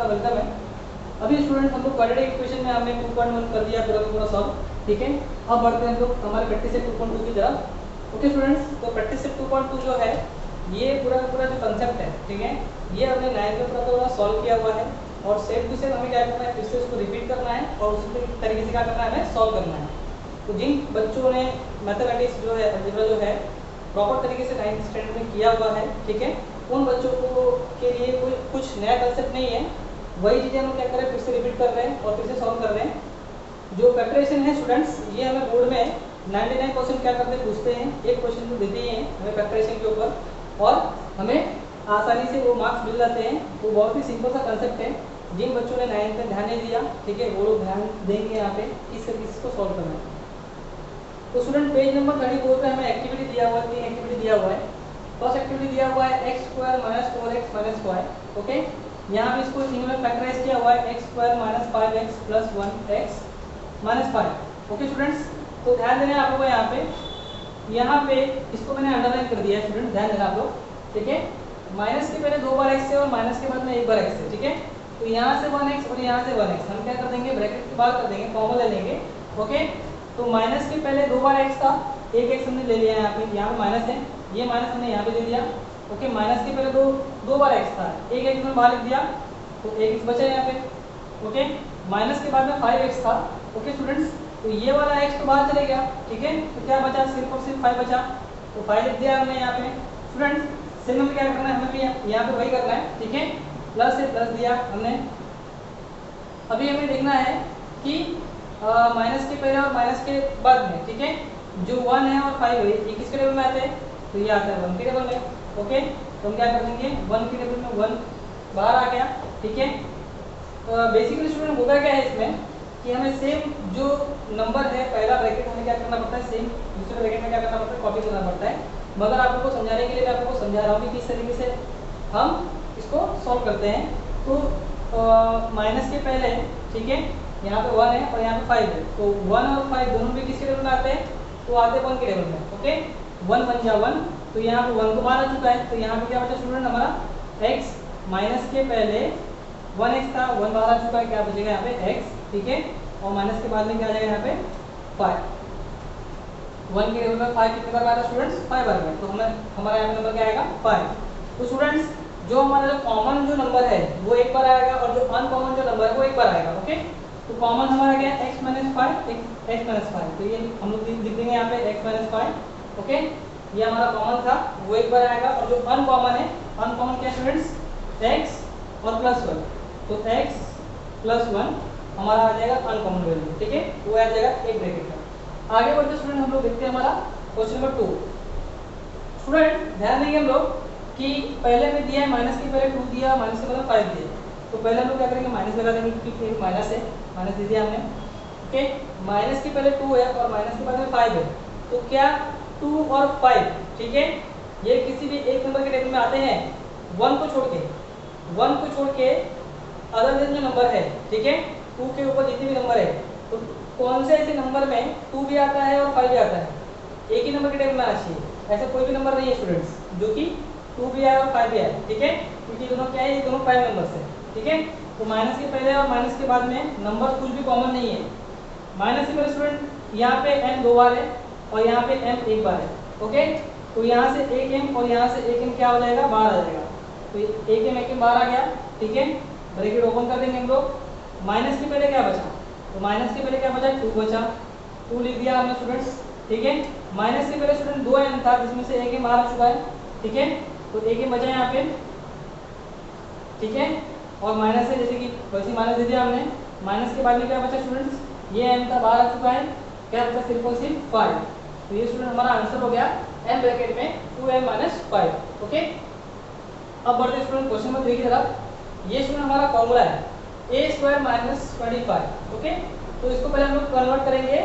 आपका वेलकम है। अभी स्टूडेंट हम लोग क्वाड्रेटिक इक्वेशन में हमने 2.1 कर दिया पूरा सॉल्व, ठीक है। अब बढ़ते हैं हम लोग हमारे प्रैक्टिस सेट 2.2 की तरफ। ओके स्टूडेंट्स, तो प्रैक्टिस सेट 2.2 जो है ये पूरा जो कंसेप्ट है, ठीक है, ये हमने 9th में पूरा सॉल्व किया हुआ है और सेम टू सेम हमें क्या करना है, फिर से उसको रिपीट करना है और उसी तरीके से क्या करना है, हमें सॉल्व करना है। तो जिन बच्चों ने मैथमेटिक्स जो है, अलजेब्रा जो है प्रॉपर तरीके से 9th स्टैंडर्ड में किया हुआ है, ठीक है, उन बच्चों को के लिए कोई कुछ नया कंसेप्ट नहीं है, वही चीज़ें हम क्या कर रहे हैं, फिर से रिपीट कर रहे हैं और फिर से सॉल्व कर रहे हैं। जो प्रेपरेशन है स्टूडेंट्स, ये हमें बोर्ड में 99% क्या करते हैं, पूछते हैं, एक क्वेश्चन तो देते ही हैं हमें प्रेपरेशन के ऊपर और हमें आसानी से वो मार्क्स मिल जाते हैं। वो बहुत ही सिंपल सा कंसेप्ट है। जिन बच्चों ने 9th में ध्यान नहीं दिया, ठीक है, वो लोग ध्यान देंगे यहाँ पे किस तरीके से इसको सॉल्व करना है। तो स्टूडेंट पेज नंबर 34 पे हमें एक्टिविटी दिया हुआ है, 3 एक्टिविटी दिया हुआ है। फर्स्ट एक्टिविटी दिया हुआ है x² - 4x - 5, ओके। यहाँ पे इसको इन्होंने फैक्टराइज किया हुआ है x² - 5x + 1x - 5, okay students. तो ध्यान देना आप लोगों को यहाँ पे इसको मैंने अंडरलाइन कर दिया है स्टूडेंट, ध्यान देना आप लोग, ठीक है। माइनस के पहले 2 बार x है और माइनस के बाद में 1 बार x है, ठीक है। तो यहाँ से 1x और यहाँ से 1x हम क्या कर देंगे, ब्रैकेट के बाहर कर देंगे, कॉमन ले लेंगे, ओके। तो माइनस के पहले 2 बार x था, एक x हमने ले लिया है यहाँ पे माइनस है, ये माइनस हमने यहाँ पे दे दिया, ओके। माइनस के पहले दो बार x था, एक x हमने बाहर लिख दिया, तो एक x बचा यहाँ पे, ओके। माइनस के बाद में 5x था, ओके स्टूडेंट्स। तो ये वाला x तो बाहर चले गया, ठीक है। तो क्या बचा, सिर्फ और सिर्फ 5 बचा, तो 5 लिख दिया हमने यहाँ पे स्टूडेंट्स। सेम हमें क्या करना है, हमें भी यहाँ पे वही करना है, ठीक है। प्लस से प्लस दिया हमने। अभी हमें देखना है कि माइनस के पहले और माइनस के बाद में, ठीक है, जो 1 है और 5 है ये किसके टेबल में आते हैं, तो ये आता है 1 के टेबल में, ओके। तो हम क्या कर देंगे, 1 के टेबल में 1 बाहर आ गया, ठीक है। बेसिकली स्टूडेंट होता क्या है इसमें कि हमें सेम जो नंबर है पहला ब्रैकेट हमें क्या करना पड़ता है, सेम दूसरे ब्रैकेट में क्या करना पड़ता है, कॉपी करना पड़ता है। मगर आप लोगों को समझाने के लिए मैं आप लोगों को समझा रहा हूँ कि किस तरीके से हम इसको सॉल्व करते हैं। तो माइनस के पहले, ठीक है, यहाँ पे 1 है और यहाँ पे 5 है, तो 1 और 5 दोनों भी किसके टेबल में आते हैं, तो आते हैं 1 के टेबल में, ओके। 1 1 जा 1, तो यहाँ पे 1 तो बाहर आ चुका है, तो यहाँ पे क्या बचा स्टूडेंट हमारा x, माइनस के पहले 1x था, 1 बाहर आ चुका है, क्या बचेगा यहाँ पे x, ठीक है। और माइनस के बाद में क्या आ जाएगा यहाँ पे 5, 1 के टेबल में 5 कितने बार आया स्टूडेंट्स, 5 बार में, तो हमें हमारा यहाँ पे नंबर क्या आएगा 5। तो स्टूडेंट्स जो हमारा जो कॉमन जो नंबर है वो एक बार आएगा और जो अनकॉमन जो नंबर है वो एक बार आएगा, ओके। तो कॉमन हमारा क्या है, x - 5, x - 5, तो ये हम लोग लिख देंगे यहाँ पे x - 5, ओके। ये हमारा कॉमन था, वो एक बार आएगा। और जो अनकॉमन है, अनकॉमन क्या स्टूडेंट्स, x और +1, तो x + 1 हमारा आ जाएगा अनकॉमन वैल्यू, ठीक है, वो आ जाएगा एक ब्रैकेट का। आगे बढ़ते स्टूडेंट हम लोग देखते हैं हमारा क्वेश्चन नंबर 2। स्टूडेंट ध्यान देंगे हम लोग कि पहले में दिया है माइनस के पहले 2 दिया, माइनस के बाद 5 दिया, तो पहले हम लोग क्या करेंगे, माइनस लगा देंगे क्योंकि एक माइनस है, माइनस दे दिया हमने, ओके। माइनस के पहले 2 है और माइनस के बाद में 5 है, तो क्या 2 और 5, ठीक है, ये किसी भी एक नंबर के टेबल में आते हैं 1 को छोड़ के, 1 को छोड़ के अदर देन जो नंबर है, ठीक है, 2 के ऊपर जितने भी नंबर है, तो कौन से ऐसे नंबर में 2 भी आता है और 5 भी आता है, एक ही नंबर के टेबल में आना चाहिए। ऐसा कोई भी नंबर नहीं है स्टूडेंट्स जो कि 2 भी आए और 5 भी आए, ठीक है, क्योंकि दोनों क्या है, ये दोनों प्राइम नंबर्स है, ठीक है। तो माइनस के पहले और माइनस के बाद में नंबर कुछ भी कॉमन नहीं है। माइनस के पहले स्टूडेंट यहाँ पे m 2 बार है और यहाँ पे m 1 बार है, ओके। तो यहाँ से एक m और यहाँ से एक m क्या हो जाएगा, बाहर आ जाएगा, तो एक m बाहर आ गया, ठीक है। ब्रैकेट ओपन कर देंगे हम लोग। माइनस के पहले क्या बचा, तो माइनस के पहले क्या बचा, 2 बचा, 2 लिख दिया हमने स्टूडेंट्स, ठीक है। माइनस के पहले स्टूडेंट 2 m था जिसमें से एक m बाहर आ चुका है, ठीक है, तो एक m बचा यहाँ पे, ठीक है। और माइनस है जैसे कि वैसे माइनस दे दिया हमने। माइनस के बाद में क्या बचा स्टूडेंट्स, ये m था बाहर आ चुका है, क्या बचा सिर्फ और सिर्फ 5, तो ये स्टूडेंट हमारा आंसर हो गया m ब्रैकेट में 2m - 5, ओके। अब बढ़ते स्टूडेंट क्वेश्चन नंबर 3 की तरफ। ये स्टूडेंट हमारा फॉर्मूला है a² - 25, ओके। तो इसको पहले हम लोग कन्वर्ट करेंगे,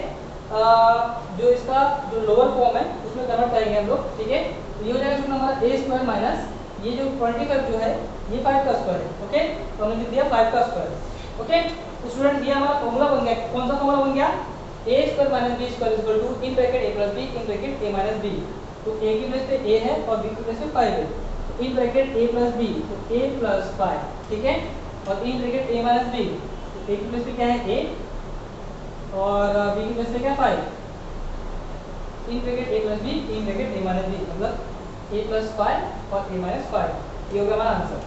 जो इसका जो लोअर फॉर्म है उसमें कन्वर्ट करेंगे हम लोग, ठीक है। तो ये हो जाएगा स्टूडेंट हमारा a² माइनस ये जो 25 जो है ये 5 का स्क्वायर है, ओके। तो हमने लिख दिया 5 का स्क्वायर, ओके। तो स्टूडेंट ये हमारा फॉर्मूला बन गया, कौन सा फॉर्मूला बन गया, a² - b² = in bracket a + b in bracket a - b। तो a की प्लेस पे a है और b की प्लेस पे 5 है, इन ब्रैकेट a + b, तो a + 5, ठीक है। और in bracket a minus b, a की प्लेस पे क्या है a और b की प्लेस पे क्या 5, इन bracket a plus b, in bracket a minus b, मतलब a प्लस 5 और a माइनस 5, ये हो गया हमारा आंसर।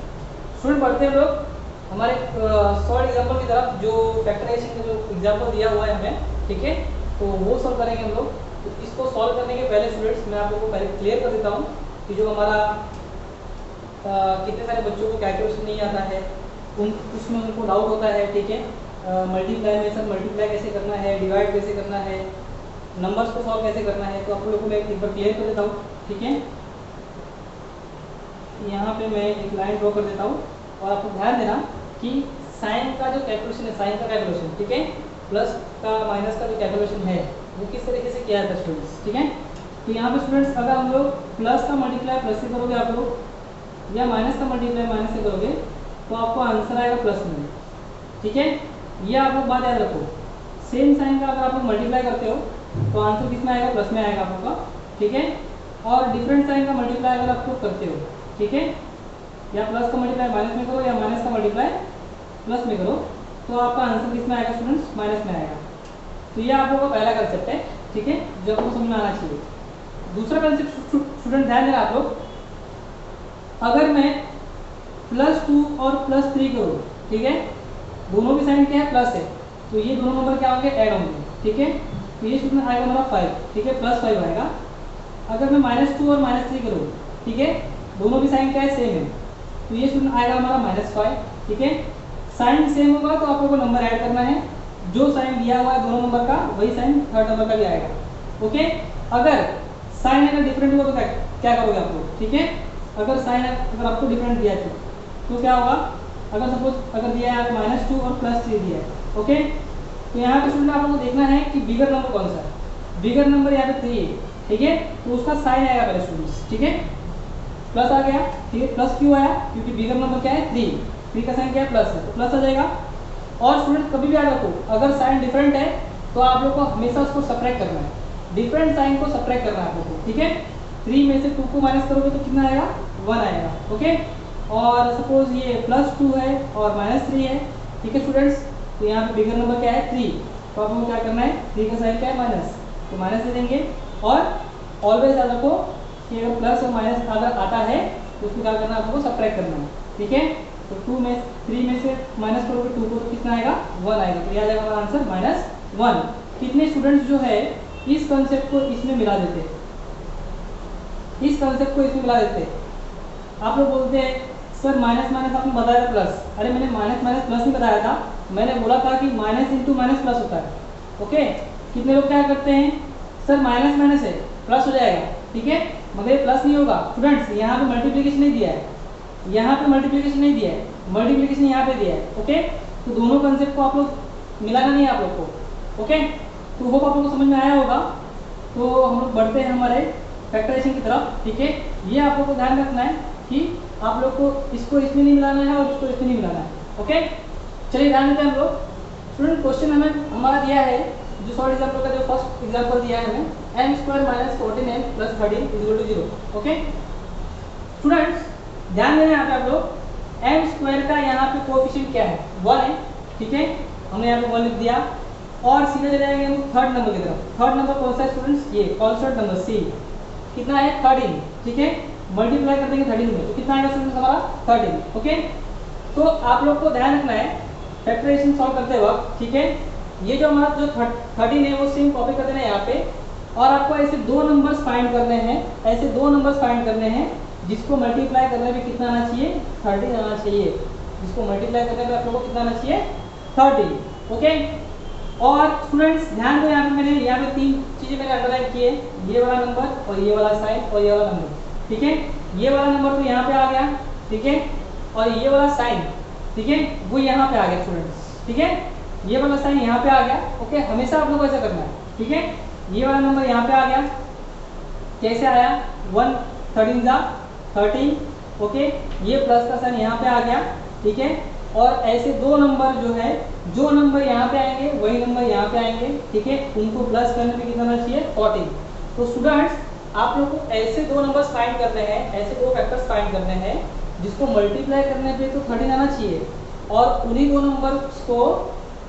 स्टूडेंट बढ़ते हैं लोग हमारे सॉल्व एग्जाम्पल की तरफ, जो फैक्टराइजेशन का जो एग्जाम्पल दिया हुआ है हमें, ठीक है, तो वो सॉल्व करेंगे हम लोग। तो इसको सॉल्व करने के पहले स्टूडेंट्स मैं आप लोगों को पहले क्लियर कर देता हूँ कि जो हमारा कितने सारे बच्चों को कैलकुलेशन नहीं आता है, उसमें उनको डाउट होता है, ठीक है, मल्टीप्लाई में सर मल्टीप्लाई कैसे करना है, डिवाइड कैसे करना है, नंबर्स को सॉल्व कैसे करना है, तो आप लोगों को मैं एक बार क्लियर कर देता हूँ, ठीक है। यहाँ पे मैं एक लाइन ड्रॉ कर देता हूँ और आपको ध्यान देना कि साइन का जो कैलकुलेशन है, साइन का कैलकुलेशन, ठीक है, प्लस का माइनस का जो कैलकुलेशन है वो किस तरीके से किया जाता है स्टूडेंट्स, ठीक है। तो यहाँ पे स्टूडेंट्स अगर हम लोग प्लस का मल्टीप्लाई प्लस से करोगे आप लोग, या माइनस का मल्टीप्लाई माइनस से करोगे, तो आपको आंसर आएगा प्लस में, ठीक है। ये आप लोग बात याद रखो, सेम साइन का अगर आप लोग मल्टीप्लाई करते हो तो आंसर किस में आएगा, प्लस में आएगा आप लोग का, ठीक है। और डिफरेंट साइन का मल्टीप्लाई अगर आप लोग करते हो, ठीक है, या प्लस का मल्टीप्लाई माइनस में करो या माइनस का मल्टीप्लाई प्लस में करो, तो आपका आंसर किस में आएगा स्टूडेंट्स, माइनस में आएगा। तो ये आप लोगों का पहला कंसेप्ट है, ठीक है, जो आपको समझ में आना चाहिए। दूसरा कंसेप्ट स्टूडेंट ध्यान देना आप लोग, अगर मैं +2 और +3 करूँ, ठीक है, दोनों भी साइन क्या है, प्लस है, तो ये दोनों नंबर क्या होंगे, ऐड होंगे, ठीक है। तो ये स्टूडेंट आएगा हमारा 5, ठीक है, +5 आएगा। अगर मैं -2 और -3 करूँ, ठीक है, दोनों भी साइन क्या है, सेम है, तो ये स्टूडेंट आएगा हमारा -5, ठीक है। साइन सेम होगा तो आप लोगों को नंबर ऐड करना है, जो साइन दिया हुआ है दोनों नंबर का वही साइन थर्ड नंबर का भी आएगा, ओके। अगर साइन अगर डिफरेंट हुआ तो क्या करोगे आप लोग, ठीक है। अगर साइन अगर आपको डिफरेंट दिया है तो क्या होगा, अगर सपोज अगर दिया है -2 और +3 दिया है, ओके, तो यहाँ पे स्टूडेंट आप लोगों को देखना है कि बिगर नंबर कौन सा है। बिगर नंबर यहाँ पे 3 है, ठीक है, तो उसका साइन आएगा पहले स्टूडेंट्स, ठीक है, प्लस आ गया, ठीक है। प्लस क्यों आया, क्योंकि बिगर नंबर क्या है 3 का साइन क्या है, प्लस है, तो प्लस आ जाएगा। और स्टूडेंट कभी भी याद रखो, अगर साइन डिफरेंट है तो आप लोग को हमेशा उसको सब्ट्रैक्ट करना है, डिफरेंट साइन को सब्ट्रैक्ट करना है आप लोग को, ठीक है। 3 में से 2 को माइनस करोगे तो कितना आएगा, 1 आएगा, ओके। और सपोज ये +2 है और -3 है, ठीक है स्टूडेंट्स, तो यहाँ पे बिगर नंबर क्या है 3, तो आप लोगों को क्या करना है, 3 का साइन क्या है, माइनस, तो माइनस दे देंगे। और ऑलवेज याद रखो कि अगर प्लस और माइनस अगर आता है तो उसको क्या करना है, आपको सब्ट्रैक्ट करना है, ठीक है। तो 3 में से माइनस करोगे 2 को तो कितना आएगा, 1 आएगा, तो यह आ जाएगा हमारा आंसर -1। कितने स्टूडेंट्स जो है इस कंसेप्ट को इसमें मिला देते हैं, इस कंसेप्ट को इसमें मिला देते हैं। आप लोग बोलते हैं सर माइनस माइनस आपने बताया प्लस, अरे मैंने माइनस माइनस प्लस नहीं बताया था, मैंने बोला था कि माइनस इंटू माइनस प्लस होता है, ओके। कितने लोग क्या करते हैं, सर माइनस माइनस है प्लस हो जाएगा, ठीक है, मगर ये प्लस नहीं होगा स्टूडेंट्स, यहाँ पे मल्टीप्लिकेशन नहीं दिया है, यहाँ पे मल्टीप्लिकेशन नहीं दिया है, मल्टीप्लिकेशन यहाँ पे दिया है, ओके। तो दोनों कंसेप्ट को आप लोग मिलाना नहीं है आप लोग को, ओके। तो होप आप लोग को समझ में आया होगा। तो हम लोग बढ़ते हैं हमारे फैक्टराइजेशन की तरफ, ठीक है। ये आप लोग को ध्यान रखना है कि आप लोग को इसको इसमें नहीं मिलाना है और इसको इसमें नहीं मिलाना है, ओके। चलिए ध्यान देते हैं हम लोग। स्टूडेंट क्वेश्चन हमें हमारा दिया है, जो सॉल्व एग्जाम्पल का जो फर्स्ट एग्जाम्पल दिया है हमें, m² - 14m + 13 = 0, ओके। स्टूडेंट्स ध्यान देना यहाँ पे आप लोग, m² का यहाँ पे कोएफिशिएंट क्या है, 1 है, ठीक है, हमने यहाँ पे 1 लिख दिया। और सीधे चले जाएंगे हम थर्ड नंबर की तरफ। थर्ड नंबर कौन सा है स्टूडेंट्स, ये कांस्टेंट नंबर सी, कितना है 13, ठीक है, मल्टीप्लाई कर देंगे 13 में तो कितना आएगा स्टूडेंट्स हमारा 13, ओके। तो आप लोग को ध्यान रखना है फैक्टराइजेशन सॉल्व करते वक्त, ठीक है, ये जो हमारा जो 13 है वो सेम कॉपी कर देना है यहाँ पे, और आपको ऐसे दो नंबर्स फाइंड करने हैं, ऐसे दो नंबर्स फाइंड करने हैं जिसको मल्टीप्लाई करने में कितना आना चाहिए, 13 आना चाहिए, जिसको मल्टीप्लाई करने में आप लोगों को कितना आना चाहिए, 13, ओके। और स्टूडेंट्स ध्यान दो, यहाँ पे मैंने यहाँ पे 3 चीजें मैंने अंडरलाइन की है, ये वाला नंबर और ये वाला साइन और ये वाला नंबर, ठीक है। ये वाला नंबर तो यहाँ पे आ गया, ठीक है, और ये वाला साइन, ठीक है, वो यहाँ पे आ गया स्टूडेंट्स, ठीक है, ये वाला साइन यहाँ पे आ गया, ओके। हमेशा आप लोग को ऐसा करना है, ठीक है। ये वाला नंबर यहाँ पे आ गया, कैसे आया, 1 13 13, ओके। ये प्लस का साइन यहाँ पे आ गया, ठीक है। और ऐसे दो नंबर जो है, जो नंबर यहाँ पे आएंगे वही नंबर यहाँ पे आएंगे, ठीक है, उनको प्लस करने में कितना आना चाहिए, 14। तो स्टूडेंट्स आप लोग को ऐसे दो नंबर्स फाइंड करने हैं, ऐसे दो फैक्टर्स फाइंड करने हैं जिसको मल्टीप्लाई करने पे तो 13 आना चाहिए, और उन्हीं दो नंबर्स को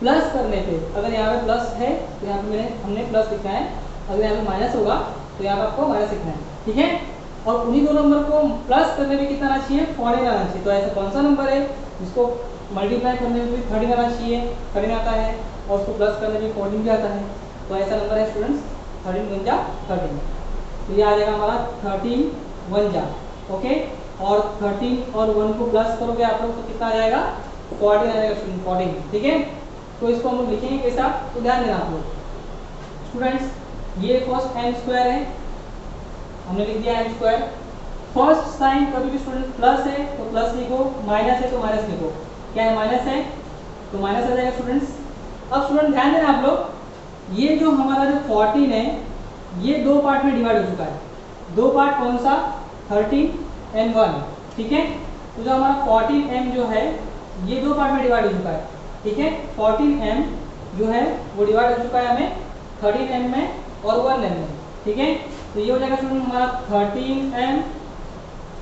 प्लस करने पे, अगर यहाँ पे प्लस है तो यहाँ पे हमने प्लस लिखना है, अगर यहाँ पे माइनस होगा तो यहाँ पे आपको माइनस लिखना है, ठीक है। और उन्हीं दो नंबर को प्लस करने में कितना आना चाहिए, 14 आना चाहिए। तो ऐसा कौन सा नंबर है जिसको मल्टीप्लाई करने में भी 13 आना चाहिए, 13 आता है, और उसको प्लस करने में 14 भी आता है। तो ऐसा नंबर है स्टूडेंट्स 13 1 जा 13। तो ये आ जाएगा हमारा 13 1 जा, ओके। और 13 और 1 को प्लस करोगे आप लोग तो कितना आ जाएगा, 14 आ जाएगा स्टूडेंट, 14, ठीक है। तो इसको हम लोग लिखेंगे कैसा, तो ध्यान देना आप लोग स्टूडेंट्स, ये फर्स्ट m स्क्वायर है, हमने लिख दिया m स्क्वायर। फर्स्ट साइन कभी भी स्टूडेंट प्लस है तो प्लस लिखो, माइनस है तो माइनस लिखो। क्या है, माइनस है तो माइनस आ जाएगा स्टूडेंट्स। अब स्टूडेंट ध्यान देना आप लोग, ये जो हमारा जो 14 है ये दो पार्ट में डिवाइड हो चुका है। दो पार्ट कौन सा, 13 and 1, ठीक है। तो जो हमारा 14m जो है ये दो पार्ट में डिवाइड हो चुका है, ठीक है। 14m जो है वो डिवाइड हो चुका है हमें 13m में और 1m में, ठीक है। तो ये हो जाएगा स्टूडेंट हमारा 13m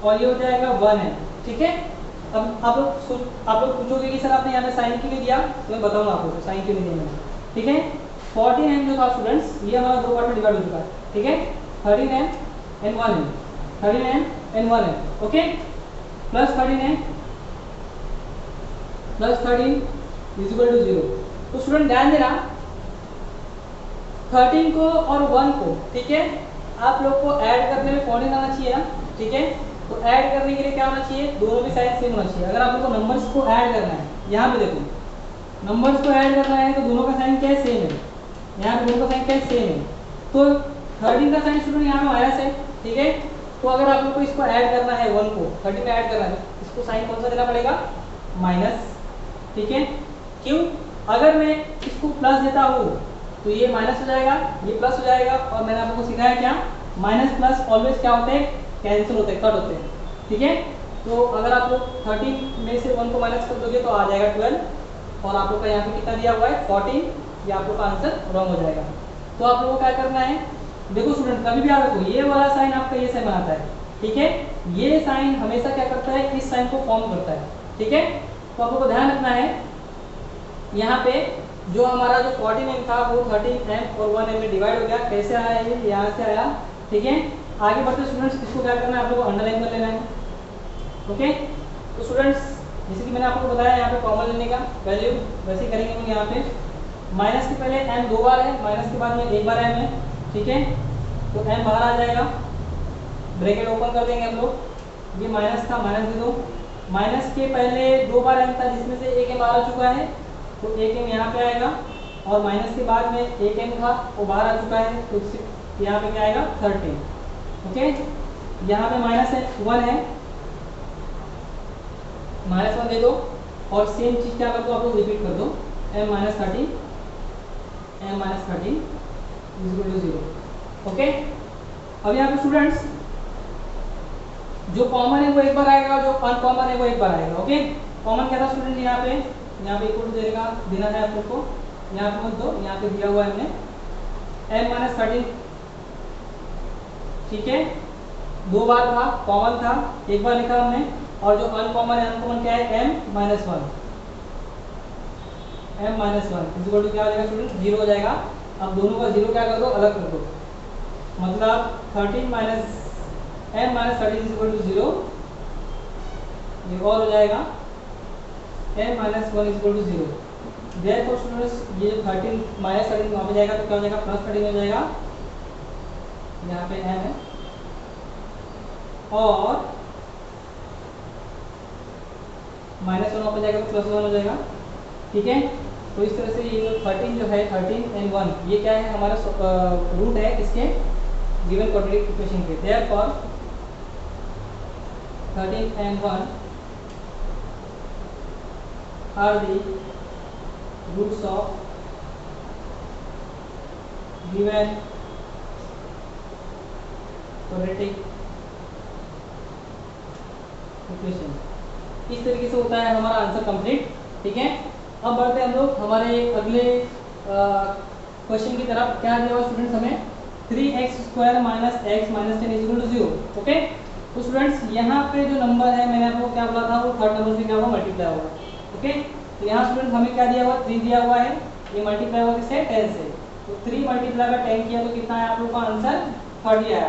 और ये हो जाएगा 1m, ठीक है। अब आप लोग पूछोगे कि सर आपने यहाँ पे साइन क्यों नहीं दिया, तो मैं बताऊंगा आपको साइन क्यों नहीं दिया मैंने, ठीक है। 14m जो था स्टूडेंट्स ये हमारा दो पार्ट में डिवाइड हो चुका है, ठीक है। 13m and 1m, 13m and 1m, okay. Plus 13m plus 13 is equal to 0। तो स्टूडेंट ध्यान देना 13 को और 1 को, ठीक है, आप लोग को ऐड करने में 14 आना चाहिए ना, ठीक है। तो ऐड करने के लिए क्या होना चाहिए, दोनों भी साइन सेम होना चाहिए। अगर आप लोग को नंबर्स को ऐड करना है, यहाँ पे देखो नंबर्स को ऐड करना है तो दोनों का साइन क्या है, सेम है। यहाँ पे दोनों का साइन क्या है, सेम है। तो 13 का साइन स्टूडेंट यहाँ पे माइनस है, ठीक है। तो अगर आप लोग को इसको ऐड करना है 1 को 13 में ऐड करना है, इसको साइन कौन सा देना पड़ेगा, माइनस, ठीक है। क्यों, अगर मैं इसको प्लस देता हूँ तो ये माइनस हो जाएगा, ये प्लस हो जाएगा। और मैंने आपको सिखाया क्या, माइनस प्लस ऑलवेज क्या होते हैं, कैंसिल होते हैं, कट होते हैं, ठीक है। तो अगर आप लोग 13 में से 1 को माइनस कर दोगे तो आ जाएगा 12, और आप लोग का यहाँ पे कितना दिया हुआ है 14, ये आप लोग का आंसर रॉन्ग हो जाएगा। तो आप लोगों को क्या करना है, देखो स्टूडेंट कभी भी आप देखो ये वाला साइन आपका ये साइन बनाता है, ठीक है। ये साइन हमेशा क्या करता है, इस साइन को फॉर्म करता है, ठीक है। तो आप लोगों को ध्यान रखना है, यहाँ पे जो हमारा जो 14m था वो 13m और 1m में डिवाइड हो गया। कैसे आया, ये यहाँ से आया, ठीक है। आगे बढ़ते स्टूडेंट्स, इसको क्या करना है, आप लोगों को अंडरलाइन कर लेना है, ओके। तो स्टूडेंट्स जैसे कि मैंने आपको बताया यहाँ पे कॉमन लेने का वैल्यू वैसे करेंगे हम। यहाँ पे माइनस के पहले m दो बार है, माइनस के बाद में एक बार m है, ठीक है। तो m बाहर आ जाएगा, ब्रैकेट ओपन कर देंगे हम लोग। ये माइनस था, माइनस दे दो। माइनस के पहले दो बार m था जिसमें से एक m बाहर आ चुका है, तो एक m यहाँ पे आएगा। और माइनस के बाद में एक m था वो बाहर आ चुका है, तो यहाँ पे क्या आएगा 13, ओके। यहाँ पे माइनस है 1 है, -1 दे दो। और सेम चीज क्या कर दो आप लोग, रिपीट कर दो, m minus 13 is equal to 0, okay. अब यहाँ पे स्टूडेंट्स जो कॉमन है वो एक बार आएगा, जो अनकॉमन है वो एक बार आएगा, ओके। कॉमन क्या था स्टूडेंट, यहाँ पे इक्वल टू देना है आप लोग को, यहाँ पे मत दो, यहाँ पे दिया हुआ है हमने m माइनस 13, ठीक है। दो बार था, कॉमन था, एक बार लिखा हमने। और जो अनकॉमन है, अनकॉमन क्या है, m minus 1 is equal to क्या हो जाएगा स्टूडेंट, 0 हो जाएगा। अब दोनों का 0 क्या कर दो, अलग कर दो, मतलब 13 minus m minus 13 is equal to 0, ये और हो जाएगा m minus 1 is equal to 0। Therefore students ये जो 13 माइनस 13 वहाँ पे जाएगा तो क्या हो जाएगा, प्लस 13 हो जाएगा। यहाँ पे m है और माइनस 1 वहाँ पे जाएगा तो प्लस 1 हो जाएगा, ठीक है। तो इस तरह से ये जो 13 जो है 13 and 1 ये क्या है, हमारा रूट है किसके, गिवन क्वाड्रेटिक इक्वेशन के। Therefore 13 and 1 are the roots of given quadratic equation. इस तरीके से होता है हमारा आंसर कंप्लीट, ठीक है। अब बढ़ते हैं हम लोग हमारे अगले क्वेश्चन की तरफ। क्या दिया हुआ स्टूडेंट्स हमें, 3x² minus x minus 10 is equal to 0, okay. तो स्टूडेंट्स यहाँ पे जो नंबर है मैंने आपको क्या बोला था, वो थर्ड नंबर से क्या होगा, मल्टीप्लाई होगा। तो ओके, तो यहाँ स्टूडेंट हमें क्या दिया हुआ, 3 दिया हुआ है, ये मल्टीप्लाई होगा किससे, 10 से, तो 3 मल्टीप्लाई का 10 किया तो कितना है आप लोगों का आंसर 30 आया।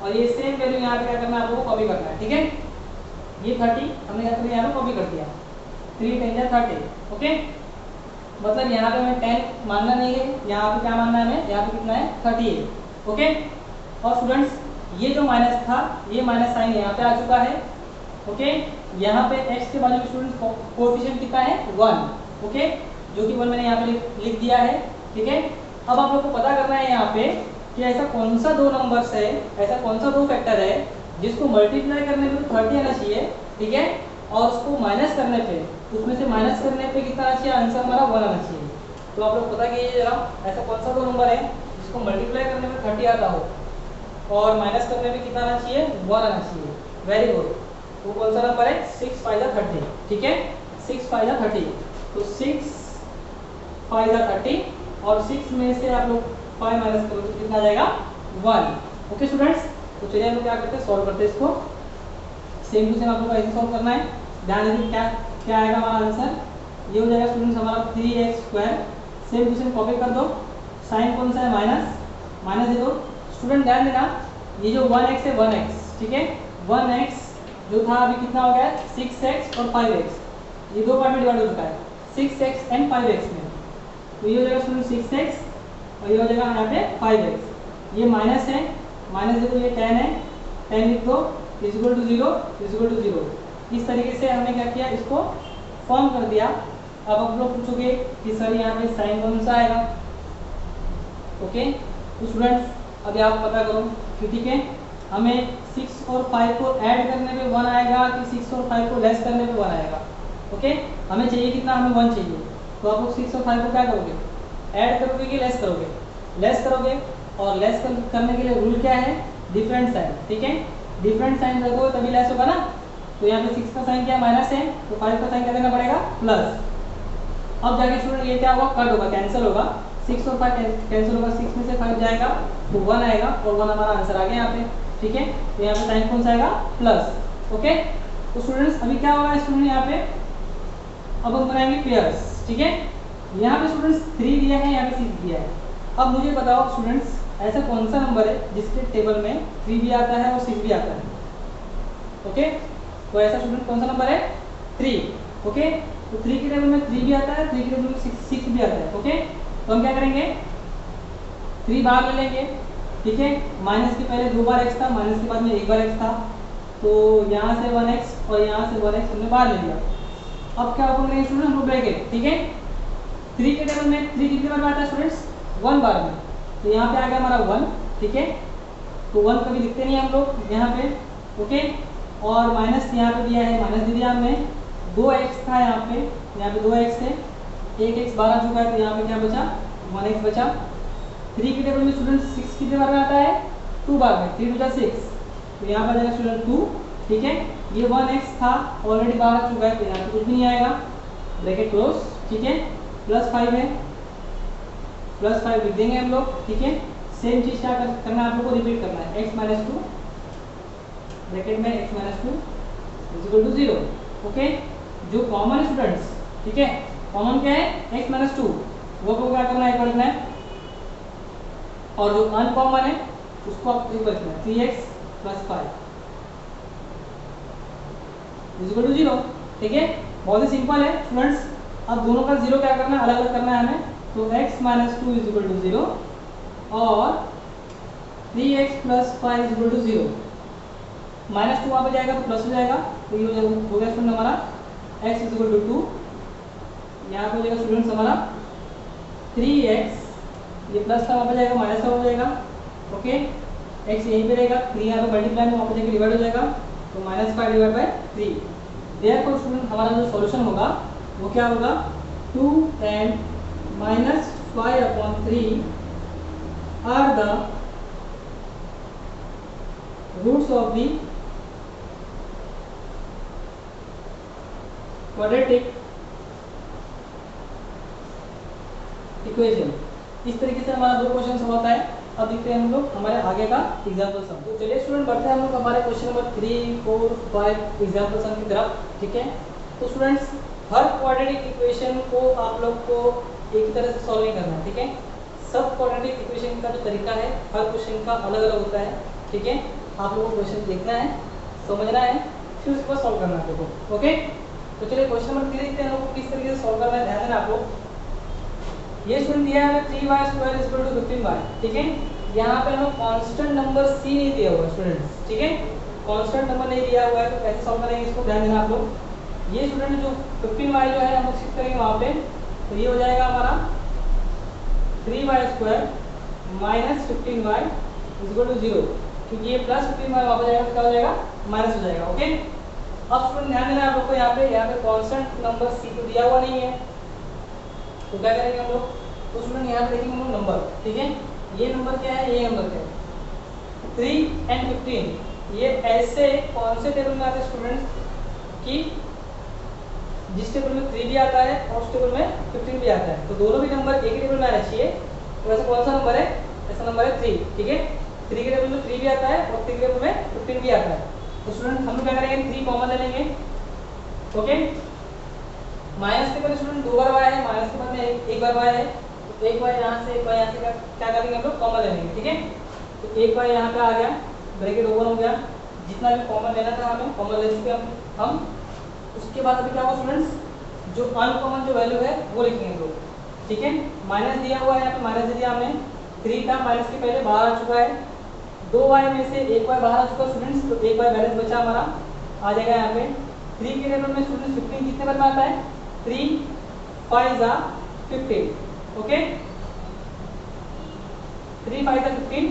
और ये सेम वैल्यू यहाँ पे क्या करना है आप लोगों को कॉपी करना है, ठीक है। ये 30 हमने क्या कर दिया, यहाँ पे कॉपी कर दिया, 3 10 जा 30, ओके। मतलब यहाँ पे हमें 10 मानना नहीं है, यहाँ पे क्या मानना है हमें, यहाँ पे कितना है 30 है, ओके। और स्टूडेंट्स ये जो माइनस था, ये माइनस साइन यहाँ पे आ चुका है, ओके। यहाँ पे x के बाजू में स्टूडेंट कोएफिशिएंट कितना है 1, ओके, जो कि 1 मैंने यहाँ पे लिख दिया है, ठीक है। अब आप लोग को पता करना है यहाँ पे कि ऐसा कौन सा दो नंबर्स है, ऐसा कौन सा दो फैक्टर है जिसको मल्टीप्लाई करने पे 30 आना चाहिए, ठीक है, और उसको माइनस करने पे, उसमें से माइनस करने पे कितना आना चाहिए, आंसर हमारा 1 आना चाहिए। तो आप लोग पता कीजिए जरा, ऐसा कौन सा दो नंबर है जिसको मल्टीप्लाई करने पे 30 आता हो और माइनस करने पे कितना आना चाहिए, 1 आना चाहिए। वेरी गुड, वो कौन सा नंबर है, 6 5 जा 30, ठीक है, 6 5 जा 30, तो 6 5 जा 30 और 6 में से आप लोग 5 माइनस करो तो कितना आ जाएगा 1, ओके स्टूडेंट्स। तो चलिए हम लोग क्या करते हैं, सॉल्व करते हैं इसको, सेम टू सेम आप लोग को ऐसे सॉल्व करना है। ध्यान दीजिए क्या क्या आएगा हमारा आंसर, ये हो जाएगा स्टूडेंट्स हमारा 3x², same to same copy कर दो, साइन कौन सा है माइनस, माइनस दे दो। स्टूडेंट ध्यान देना, ये जो 1x है 1x, ठीक है, 1x जो था अभी कितना हो गया 6x और 5x, ये दो पार्ट में डिवाइड हो चुका है 6x एंड 5x में, तो ये हो जाएगा स्टूडेंट 6x और ये हो जाएगा यहाँ पे 5x, ये माइनस है, माइनस देखो ये 10 है, 10 लिख दो, इक्वल टू 0 इक्वल टू 0। इस तरीके से हमने क्या किया, इसको फॉर्म कर दिया। अब आप लोग पूछोगे कि सर यहाँ पे साइन कौन सा आएगा, ओके। तो स्टूडेंट्स अभी आप पता करो कि ठीक है, हमें 6 और 5 को ऐड करने पे 1 आएगा कि 6 और 5 को लेस करने पे 1 आएगा, ओके। हमें चाहिए कितना, हमें 1 चाहिए, तो आप लोग 6 और 5 को क्या करोगे, ऐड करोगे कि लेस करोगे, लेस करोगे। और लेस करने के लिए रूल क्या है, डिफरेंट साइन, ठीक है, डिफरेंट साइन रखोगे तभी लेस होगा ना। तो यहाँ पे 6 का साइन क्या माइनस है, तो 5 का साइन क्या देना पड़ेगा प्लस। अब जाके स्टूडेंट ये क्या होगा, कट होगा, कैंसिल होगा, 6 और 5 कैंसिल होगा, 6 में से 5 जाएगा तो 1 आएगा और 1 हमारा आंसर आ गया यहाँ पे, ठीक है। तो यहाँ पे साइन कौन सा आएगा प्लस, ओके। तो स्टूडेंट्स अभी क्या होगा स्टूडेंट यहाँ पे, अब हम बनाएंगे पेयर्स, ठीक है। यहाँ पे स्टूडेंट्स 3 दिया है, यहाँ पे 6 दिया है। अब मुझे बताओ स्टूडेंट्स ऐसा कौन सा नंबर है जिसके टेबल में 3 भी आता है और 6 भी आता है, ओके। तो ऐसा स्टूडेंट कौन सा नंबर है 3, ओके। तो 3 के टेबल में 3 भी आता है, 3 के टेबल में 6 भी आता है, ओके। तो हम क्या करेंगे, 3 बाहर ले लेंगे, ठीक है। माइनस के पहले 2 बार x था, माइनस के बाद में 1 बार x था, तो यहाँ से 1x और यहाँ से 1x हमने बाहर ले लिया। अब क्या ओपन करेंगे स्टूडेंट हम लोग ब्रैकेट, ठीक है। 3 के टेबल में 3 कितनी बार आता है स्टूडेंट्स, 1 बार में, तो यहाँ पे आ गया हमारा 1, ठीक है। तो 1 कभी लिखते नहीं हम लोग यहाँ पे, ओके। और माइनस यहाँ पे दिया है, माइनस दे दिया हमने, 2x था यहाँ पे 2x है, 1x बाहर आ चुका है, तो यहाँ पे क्या बचा 1x बचा। 3 के टेबल में स्टूडेंट 6 कितने बार में आता है, 2 बार में, 3 2 6, तो यहाँ पर आ जाएगा स्टूडेंट 2, ठीक है। ये 1x था ऑलरेडी बाहर आ चुका है, तो यहाँ पे कुछ भी नहीं आएगा, ब्रैकेट क्लोज, ठीक है। प्लस 5 है, प्लस 5 लिख देंगे हम लोग, ठीक है। सेम चीज क्या करना है आप लोग को, रिपीट करना है, x माइनस 2 ब्रैकेट में x minus 2 equal to 0, okay. जो कॉमन स्टूडेंट्स, ठीक है, कॉमन क्या है x माइनस 2, वो को क्या करना है, एक रखना है। और जो अनकॉमन है उसको आप एक रखना है, 3x प्लस 5 इक्वल टू 0, ठीक है। बहुत ही सिंपल है स्टूडेंट्स। अब दोनों का 0 क्या करना है, अलग अलग करना है हमें, तो x माइनस 2 इक्वल टू 0 और 3x plus 5 equal to 0। Minus 2 वहाँ पर जाएगा तो प्लस हो जाएगा, तो ये हो गया स्टूडेंट हमारा x इक्वल टू 2, यहाँ पे हो जाएगा स्टूडेंट्स हमारा 3x, ये प्लस का वहाँ पर जाएगा माइनस का हो जाएगा, ओके। x यहीं पे रहेगा, 3 यहाँ पे मल्टीप्लाई में वहाँ पर जाकर डिवाइड हो जाएगा, तो minus 5 divide by 3। Therefore student हमारा जो सॉल्यूशन होगा वो क्या होगा, 2 and minus 5/3 are the roots of the quadratic equation. इस तरीके से हमारा 2 क्वेश्चन होता है। अब देखते हैं हम लोग हमारे आगे का एग्जाम्पल सम। तो चलिए स्टूडेंट बढ़ते हैं हम लोग हमारे क्वेश्चन नंबर 3, 4, 5 एग्जाम्पल सम की तरफ, ठीक है। तो स्टूडेंट्स हर क्वाड्रेटिक इक्वेशन को आप लोग को एक ही तरह से सॉल्व नहीं करना है, ठीक है। सब क्वाड्रेटिक इक्वेशन का जो तरीका है हर क्वेश्चन का अलग अलग होता है, ठीक है। आप लोगों को क्वेश्चन देखना है, समझना है, फिर उसके बाद सॉल्व करना है आप लोगों को, ओके। तो चलिए क्वेश्चन नंबर 3 देखते हैं हम लोग को किस तरीके से सॉल्व करना है, ध्यान देना आप लोग। ये स्टूडेंट दिया है 3y² = 15y, ठीक है। यहाँ पे हमें कांस्टेंट नंबर c नहीं दिया हुआ है स्टूडेंट्स, ठीक है। कांस्टेंट नंबर नहीं दिया हुआ है तो कैसे सॉल्व करेंगे इसको, ध्यान देना आप लोग। ये स्टूडेंट जो 15y जो है हम शिफ्ट करेंगे वहाँ पे, तो ये हो जाएगा हमारा 3y² - 15y = 0, क्योंकि ये प्लस 15y वहाँ पर जाएगा तो क्या हो जाएगा, माइनस हो जाएगा, ओके। अब स्टूडेंट ध्यान देना आप लोग को, यहाँ पे कांस्टेंट नंबर c तो दिया हुआ नहीं है, तो क्या करेंगे हम लोग, तो स्टूडेंट यहाँ पे देखेंगे हम लोग नंबर, ठीक है। ये नंबर क्या है, ये नंबर क्या है, 3 और 15। ये ऐसे कौन से टेबल में आते हैं स्टूडेंट्स कि जिस टेबल में 3 भी आता है और उस टेबल में 15 भी आता है, तो दोनों भी नंबर एक ही टेबल में आना चाहिए। तो ऐसा कौन सा नंबर है, ऐसा नंबर है 3, ठीक है। 3 के टेबल में 3 भी आता है और 3 के टेबल में 15 भी आता है। तो स्टूडेंट हम लोग क्या करेंगे, 3 कॉमन ले लेंगे, ओके। माइनस के बाद स्टूडेंट 2 बार y है, माइनस के बाद में एक बार y है, तो एक y यहाँ से एक y यहाँ से क्या करेंगे हम लोग, कॉमन ले लेंगे, ठीक है। तो एक y यहाँ पे आ गया, ब्रैकेट ओपन हो गया, जितना भी कॉमन लेना था हमें कॉमन ले चुके हम। उसके बाद अभी क्या होगा स्टूडेंट्स, जो अनकॉमन जो वैल्यू है वो लिखेंगे हम लोग, ठीक है। माइनस दिया हुआ है, यहाँ पे माइनस दे दिया हमने, 3 था माइनस के पहले बाहर आ चुका है, 2y में से एक y बाहर आ चुका स्टूडेंट्स, तो एक y बैलेंस बचा हमारा, आ जाएगा यहाँ पे। 3 के टेबल में स्टूडेंट्स 15 कितने बार में आता है, 3 5 = 15, ओके। 3 5 = 15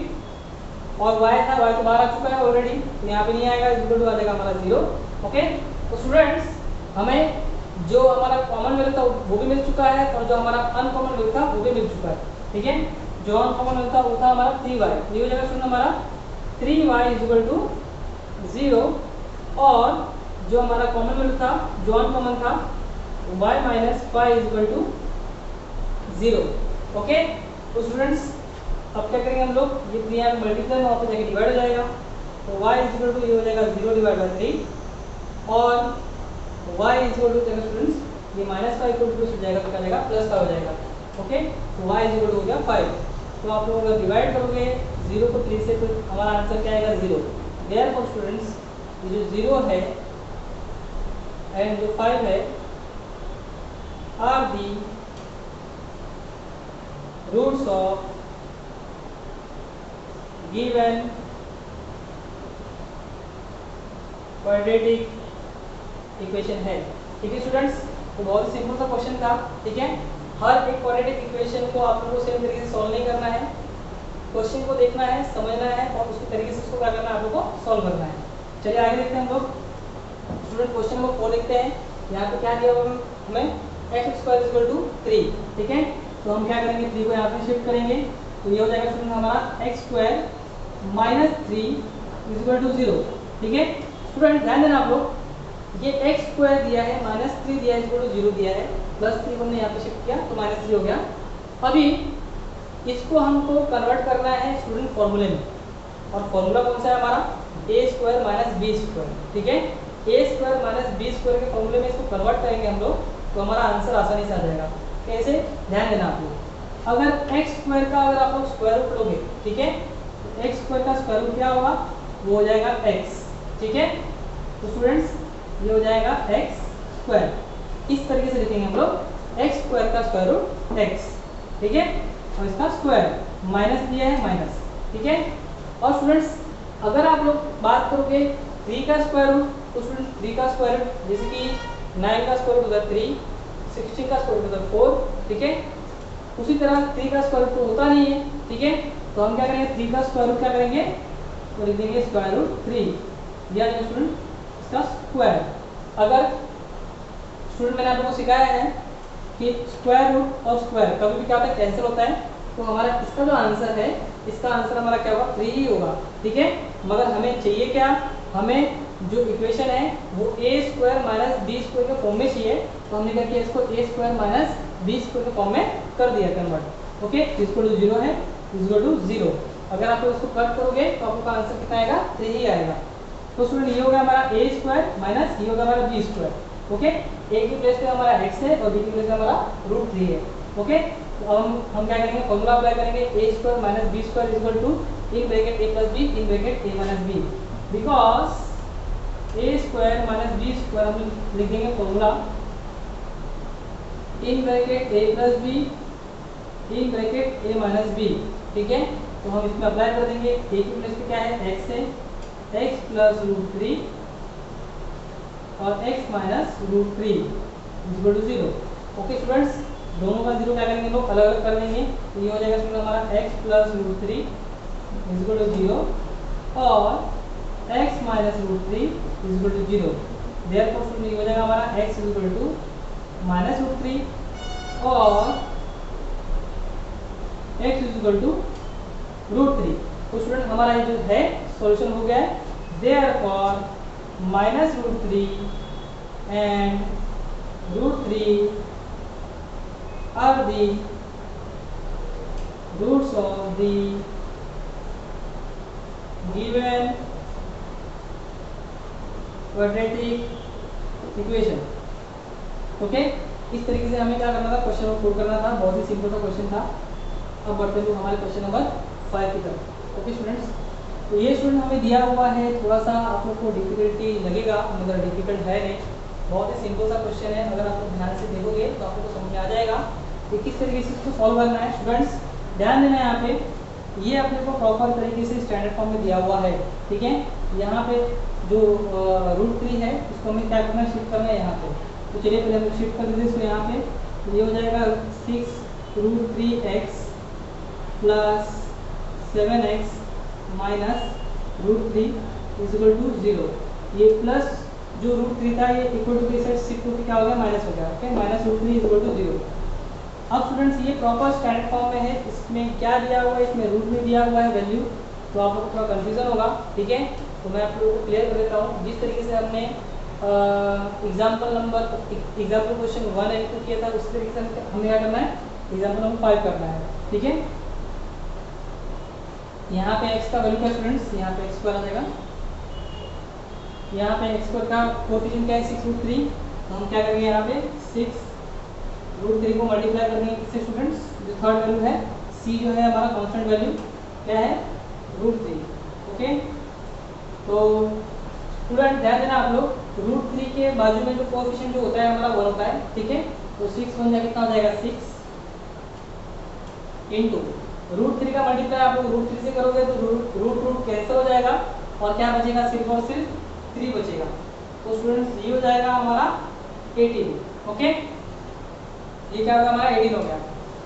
और y था, y तो बाहर आ चुका है ऑलरेडी, तो यहाँ पे नहीं आएगा, इक्वल टू आ जाएगा हमारा 0, ओके। तो स्टूडेंट्स हमें जो हमारा कॉमन वैल्यू था वो भी मिल चुका है और जो हमारा अनकॉमन वैल्यू था वो भी मिल चुका है, ठीक है। जो अनकॉमन वैल्यू था वो था हमारा 3y, ये हो जाएगा स्टूडेंट हमारा 3y = 0, और जो हमारा कॉमन वैल्यू था, जो अनकॉमन था, y - 5 = 0, ओके। तो स्टूडेंट्स अब क्या करेंगे हम लोग, ये 3 यहाँ पे मल्टीप्लाई वहाँ पे जाके डिवाइड हो जाएगा, तो y = ये हो जाएगा 0/3 और y = स्टूडेंट्स ये -5 = हो जाएगा, तो क्या जाएगा, +5 हो जाएगा, ओके। तो y = हो गया 5। तो आप लोग अगर डिवाइड करोगे 0 को 3 से, तो हमारा आंसर क्या आएगा, 0। देयरफॉर स्टूडेंट्स ये जो 0 है एंड जो 5 है are the roots of given quadratic equation है, ठीक है स्टूडेंट्स। तो बहुत ही सिंपल सा क्वेश्चन था, ठीक है। हर एक क्वाड्रेटिक इक्वेशन को आप लोगों को सेम तरीके से सॉल्व नहीं करना है, क्वेश्चन को देखना है, समझना है और उसके तरीके से उसको क्या करना है, आप लोगों को सॉल्व करना है। चलिए आगे देखते हैं हम लोग। स्टूडेंट क्वेश्चन नंबर 4 देखते हैं। यहाँ पे क्या दिया हुआ हमें, x² = 3, ठीक है। तो हम क्या करेंगे, 3 को यहाँ पे शिफ्ट करेंगे, तो ये हो जाएगा स्टूडेंट हमारा x² - 3 = 0, ठीक है। स्टूडेंट ध्यान देना आप लोग, ये x² दिया है, -3 दिया है, = 0 दिया है, +3 हमने यहाँ पे शिफ्ट किया तो -3 हो गया। अभी इसको हमको कन्वर्ट करना है स्टूडेंट फॉर्मूले में, और फॉर्मूला कौन सा है हमारा, a² - b², ठीक है। a² - b² के फॉर्मूले में इसको कन्वर्ट करेंगे हम लोग, तो हमारा आंसर आसानी से आ जाएगा। कैसे, ध्यान देना आप लोग। अगर x² का अगर आप लोग स्क्वायर रूट लोगे, ठीक है, तो x² का स्क्वायर रूट क्या होगा, वो हो जाएगा x, ठीक है। तो स्टूडेंट्स ये हो जाएगा x², इस तरीके से लिखेंगे हम लोग, x² का स्क्वायर रूट x, ठीक है, और इसका स्क्वायर माइनस दिया है माइनस, ठीक है। और स्टूडेंट्स अगर आप लोग बात करोगे 3 का स्क्वायर रूट, तो स्टूडेंट 3 का स्क्वायर रूट जैसे कि 9 का स्क्वायर रूट होता है 3, 16 का स्क्वायर रूट होता है 4, ठीक है। उसी तरह 3 का स्क्वायर रूट तो होता नहीं है, ठीक है। तो हम क्या करेंगे, 3 का स्क्वायर रूट क्या करेंगे, तो लिख देंगे स्क्वायर रूट 3, दिया जाएगा स्टूडेंट इसका स्क्वायर। अगर स्टूडेंट मैंने आप लोगों को सिखाया है कि स्क्वायर रूट और स्क्वायर कभी भी क्या होता है, कैंसिल होता है, तो हमारा इसका जो आंसर है, इसका आंसर हमारा क्या होगा, 3 ही होगा, ठीक है। मगर हमें चाहिए क्या, हमें जो इक्वेशन है वो a² - b² के फॉर्म में चाहिए, तो हमने क्या किया, इसको a² - b² के फॉर्म में कर दिया कन्वर्ट, ओके। इसको 0 है, = 0। अगर आप इसको कट करोगे तो आपका आंसर कितना आएगा, 3 ही आएगा। तो स्टूडेंट ये हो गया हमारा a² - ये होगा हमारा b², ओके, ए की प्लेस पे हमारा x है और बी की प्लेस पे हमारा √3 है। ओके, तो अब हम क्या करेंगे, फॉर्मूला अप्लाई करेंगे, a square minus b square equal to in bracket a plus b in bracket a minus b, because a square minus b square हम लिख देंगे formula in bracket a plus b in bracket a minus b. ठीक है, तो हम इसमें apply कर देंगे, a की प्लेस पे क्या है x है, x प्लस √3 और x minus √3 equal to 0। Okay students, दोनों का 0 क्या करेंगे लोग, अलग अलग कर देंगे, तो ये हो जाएगा स्टूडेंट हमारा x प्लस √3 इक्वल टू 0 और x minus √3 equal to 0। Therefore student ये हो जाएगा हमारा x इक्वल टू माइनस √3 और x इक्वल टू √3। तो स्टूडेंट हमारा ये जो है सॉल्यूशन हो गया है। Therefore minus √3 and √3 are the roots of the given quadratic equation। Okay, इस तरीके से हमें क्या करना था, क्वेश्चन को पुट करना था, बहुत ही सिंपल सा क्वेश्चन था। अब बढ़ते हैं हमारे क्वेश्चन नंबर 5 की तरफ। ओके स्टूडेंट्स, तो ये स्टूडेंट हमें दिया हुआ है, थोड़ा सा आप लोग को डिफिकल्टी लगेगा मगर डिफिकल्ट है नहीं, बहुत ही सिंपल सा क्वेश्चन है। अगर आप लोग ध्यान से देखोगे तो आप लोग को समझ में आ जाएगा कि किस तरीके से इसको सॉल्व करना है। स्टूडेंट्स ध्यान देना, यहाँ पे ये अपने को प्रॉपर तरीके से स्टैंडर्ड फॉर्म में दिया हुआ है। ठीक है, यहाँ पे जो √3 है इसको हमें क्या करना है, शिफ्ट करना है यहाँ पे। तो चलिए पहले हम शिफ्ट कर देते हैं इसको यहाँ पे, तो ये हो जाएगा 6√3x plus 7x minus √3 equal to 0। ये प्लस जो √3 था ये इक्वल टू के साइड शिफ्ट होकर क्या हो गया, माइनस हो गया। Okay, minus √3 equal to 0। अब स्टूडेंट्स ये प्रॉपर स्टैंडर्ड फॉर्म में है, इसमें क्या दिया हुआ है, इसमें रूट में दिया हुआ है वैल्यू, तो आप लोग को थोड़ा कंफ्यूजन होगा। ठीक है, तो मैं आप लोगों को क्लियर कर देता हूँ। जिस तरीके से हमने एग्जाम्पल क्वेश्चन 1 एंड 2 किया था, उस तरीके से हमें क्या करना है, एग्जाम्पल नंबर 5 करना है। ठीक है, यहाँ पे x का वैल्यू क्या स्टूडेंट्स, यहाँ पे x स्क्वायर आ जाएगा, यहाँ पे x स्क्वायर का कोएफिशिएंट क्या है 6√3, तो हम क्या करेंगे यहाँ पे 6√3 को मल्टीप्लाई करेंगे किससे स्टूडेंट्स, जो थर्ड वैल्यू है c जो है हमारा कांस्टेंट वैल्यू क्या है √3। ओके, तो स्टूडेंट ध्यान देना आप लोग, √3 के बाजू में जो कोएफिशिएंट जो होता है हमारा 1 होता है। ठीक है, तो 6 बन जाएगा, कितना हो जाएगा 6 इंटू √3 का मल्टीप्लाई आप लोग √3 से करोगे तो रूट कैंसिल हो जाएगा और क्या बचेगा, सिर्फ और सिर्फ 3 बचेगा। तो स्टूडेंट्स ये हो जाएगा हमारा 18। ओके, ये क्या होगा हमारा 18 हो गया।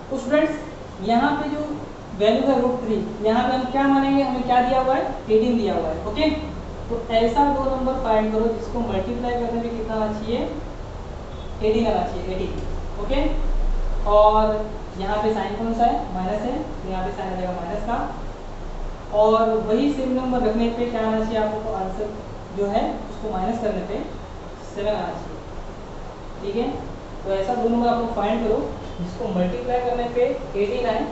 तो स्टूडेंट्स यहाँ पे जो वैल्यू है √3, यहाँ पे हम क्या मानेंगे, हमें क्या दिया हुआ है 18 दिया हुआ है। ओके, तो ऐसा दो नंबर फाइंड करो जिसको मल्टीप्लाई करने में कितना आना चाहिए, 18 आना चाहिए, 18। ओके, और यहाँ पे साइन कौन सा है, माइनस है, तो यहाँ पे साइन आ जाएगा माइनस का, और वही सेम नंबर रखने पे क्या आना चाहिए आप लोग को, आंसर जो है उसको माइनस करने पे 7 आना चाहिए। ठीक है, तो ऐसा दो नंबर आप लोग फाइंड करो जिसको मल्टीप्लाई करने पे 18 आए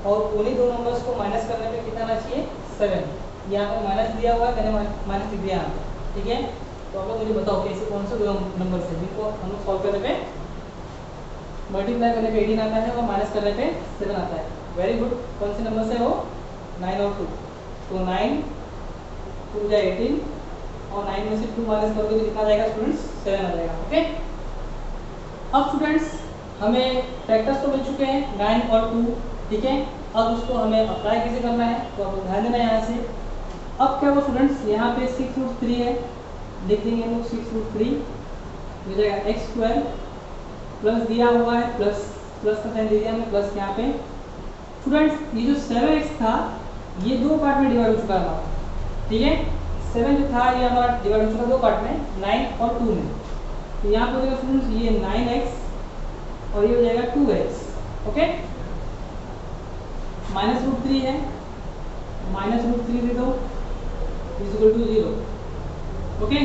और उन्हीं दो नंबर्स को माइनस करने पे कितना आना चाहिए, 7। यहाँ पर माइनस दिया हुआ है, मैंने माइनस लिख दिया। ठीक है, तो आप लोग मुझे बताओ कैसे कौन से दो नंबर से जिनको हम लोग सॉल्व करने पे मल्टीप्लाई करने पे 18 आता है और माइनस करने पे 7 आता है। वेरी गुड, कौन से नंबर से हो, 9 और 2। तो 9 2 या 18 और 9 में से 2 माइनस करोगे तो कितना आ जाएगा स्टूडेंट्स, 7 आ जाएगा। ओके, अब स्टूडेंट्स हमें फैक्टर्स तो मिल चुके हैं 9 और 2। ठीक है, अब उसको हमें अप्लाई कैसे करना है, तो आप ध्यान देना यहाँ से। अब क्या वो स्टूडेंट्स यहाँ पे 6√3 है, लिख देंगे हम लोग 6√3 हो जाएगा एक्स स्क्वायर प्लस दिया हुआ है, प्लस का साइन दे दिया हमने प्लस यहाँ पे। स्टूडेंट्स ये जो 7x था ये दो पार्ट में डिवाइड हो चुका है हमारा। ठीक है, 7 जो था ये हमारा डिवाइड हो चुका है दो पार्ट में, 9 और 2 में। तो यहाँ पे हो जाएगा स्टूडेंट्स ये 9x और ये हो जाएगा 2x। ओके, माइनस √3 है, माइनस √3 दे दो इक्वल टू 0। ओके,